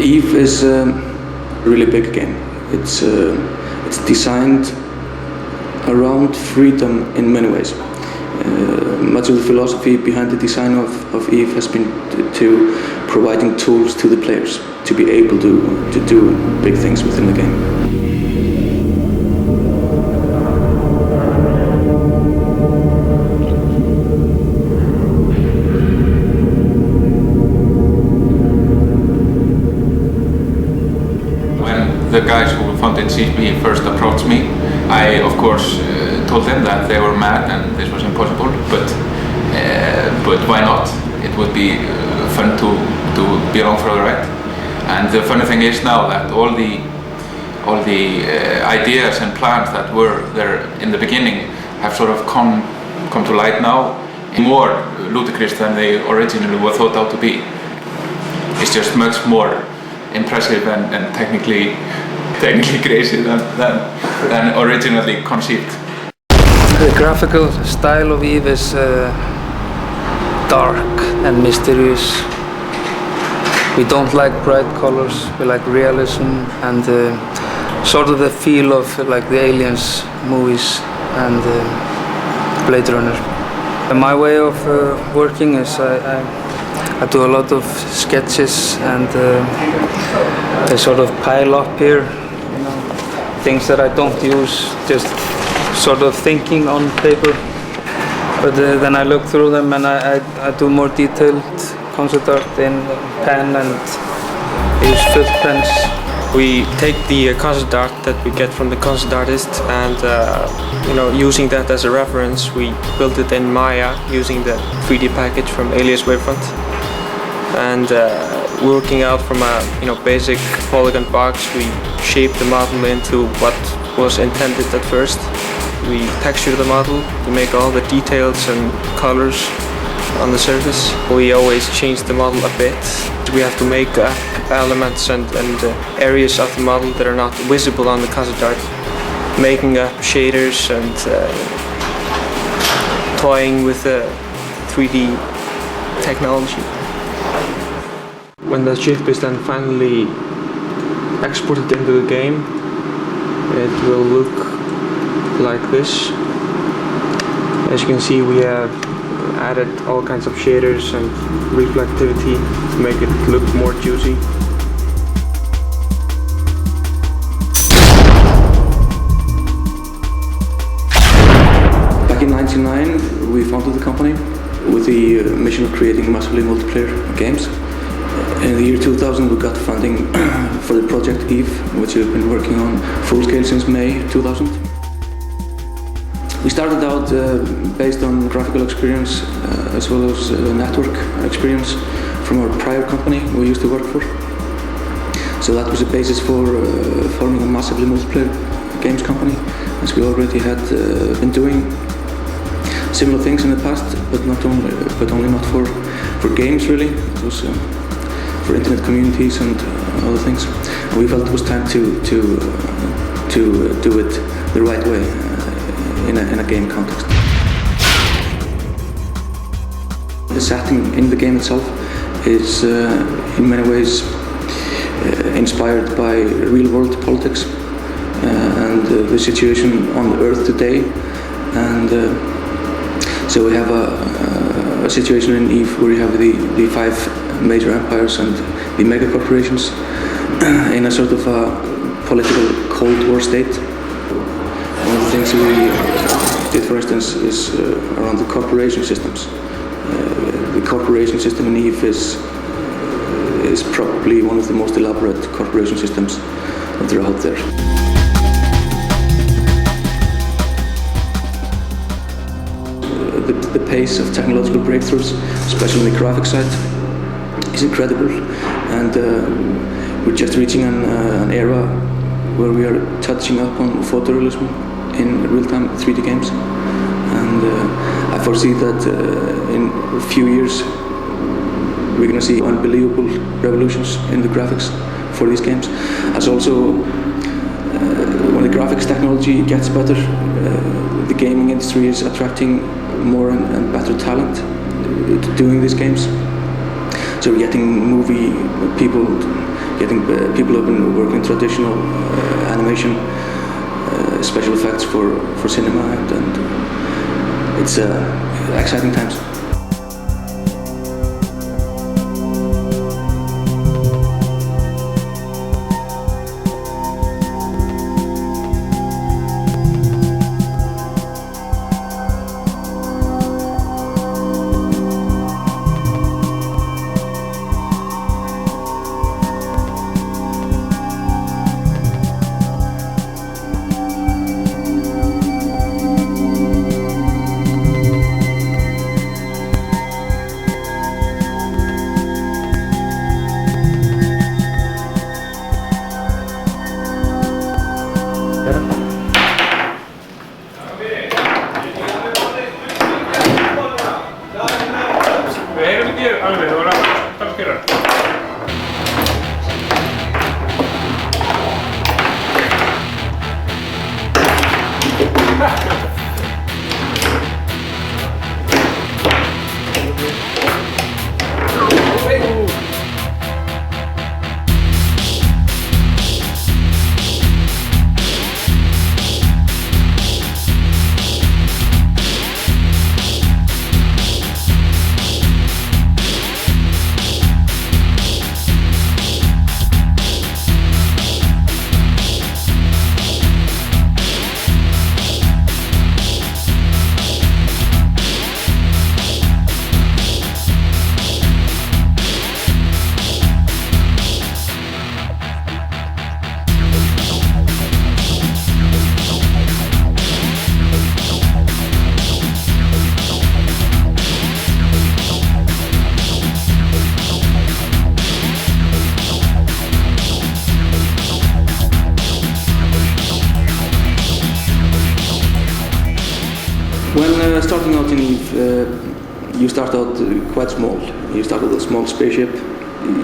Eve is a really big game. It's designed around freedom in many ways. Much of the philosophy behind the design of Eve has been to providing tools to the players to be able to do big things within the game. When the guys who funded CP first approached me, I of course told them that they were mad and this was impossible, but why not? It would be fun to be along for the ride. And the funny thing is now that all the ideas and plans that were there in the beginning have sort of come to light now, more ludicrous than they originally were thought out to be. It's just much more impressive and technically crazy than originally conceived. The graphical style of Eve is dark and mysterious. We don't like bright colors, we like realism and sort of the feel of like the Aliens movies and Blade Runner. And my way of working is I do a lot of sketches and they sort of pile up here, you know, things that I don't use, just sort of thinking on paper. But then I look through them and I do more detailed concept art in pen and use fill pens. We take the concept art that we get from the concept artist and using that as a reference, we built it in Maya using the 3D package from Alias Wavefront. And working out from a basic polygon box, we shaped the model into what was intended at first. We texture the model to make all the details and colors on the surface. We always change the model a bit. We have to make elements and areas of the model that are not visible on the concept art. Making up shaders and toying with 3D technology. When the chip is then finally exported into the game, it will look like this. As you can see, we have added all kinds of shaders and reflectivity to make it look more juicy. Back in '99, we founded the company with the mission of creating massively multiplayer games. In the year 2000, we got funding for the project Eve, which we've been working on full scale since May 2000. We started out based on graphical experience as well as network experience from our prior company we used to work for. So that was the basis for forming a massively multiplayer games company, as we already had been doing similar things in the past, but only not for games really. It was for internet communities and other things. And we felt it was time to do it the right way. In a game context. The setting in the game itself is in many ways inspired by real-world politics and the situation on Earth today. And so we have a situation in Eve where you have the 5 major empires and the mega corporations in a sort of a political Cold War state. One of the things we did, for instance, is around the corporation systems. The corporation system in Eve is probably one of the most elaborate corporation systems that are out there. The pace of technological breakthroughs, especially on the graphics side, is incredible, and we're just reaching an era where we are touching up on photorealism in real-time 3D games, and I foresee that in a few years we're going to see unbelievable revolutions in the graphics for these games. As also, when the graphics technology gets better, the gaming industry is attracting more and better talent to doing these games. So we're getting movie people getting people who have been working in traditional animation, special effects for cinema, and it's exciting times. When starting out in EVE, you start out quite small. You start with a small spaceship.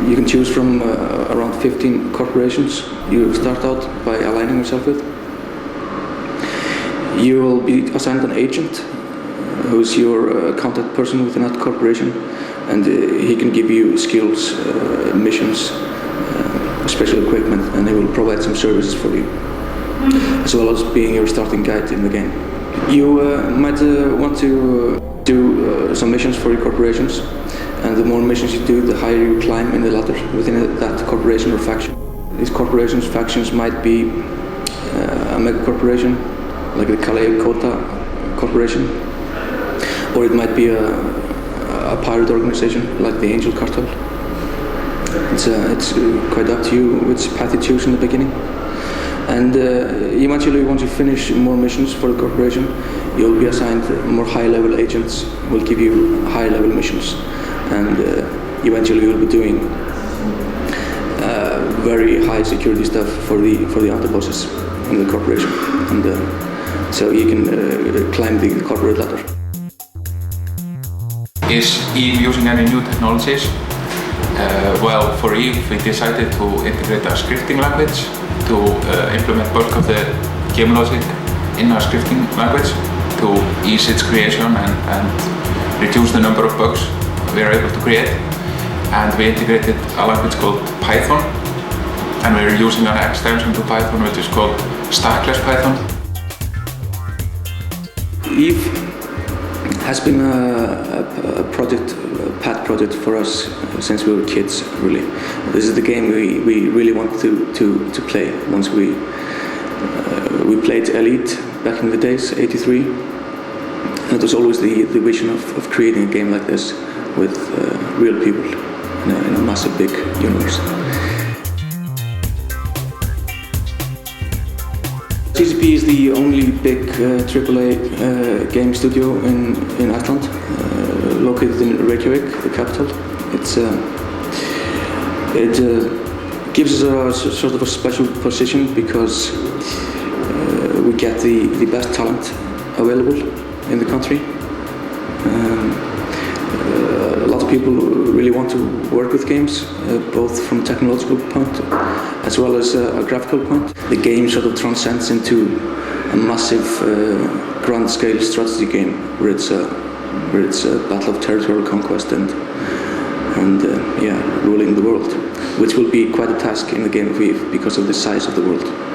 You can choose from around 15 corporations you start out by aligning yourself with. You will be assigned an agent who's your contact person within that corporation, and he can give you skills, missions, special equipment, and he will provide some services for you, as well as being your starting guide in the game. You might want to do some missions for your corporations, and the more missions you do, the higher you climb in the ladder within that corporation or faction. These corporations, factions might be a mega corporation, like the Kalei Kota Corporation, or it might be a pirate organization, like the Angel Cartel. It's quite up to you which path you choose in the beginning. And eventually, once you finish more missions for the corporation, you'll be assigned more high-level agents who will give you high-level missions. And eventually you'll be doing very high security stuff for the underbosses in the corporation. And so you can climb the corporate ladder. Is EVE using any new technologies? Well, for EVE we decided to integrate a scripting language to implement bulk of the game logic in a scripting language to ease its creation and reduce the number of bugs we are able to create. And we integrated a language called Python, and we're using an extension to Python which is called stackless Python. EVE has been a pet project for us since we were kids, really. This is the game we really wanted to play once we played Elite back in the days, '83. And it was always the vision of creating a game like this with real people in a massive big universe. GCP is the only big AAA game studio in Iceland, located in Reykjavik, the capital. It gives us a sort of a special position because we get the best talent available in the country. A lot of people really want to work with games, both from a technological point as well as a graphical point. The game sort of transcends into a massive grand-scale strategy game where it's a battle of territorial conquest and ruling the world. which will be quite a task in the game of Eve because of the size of the world.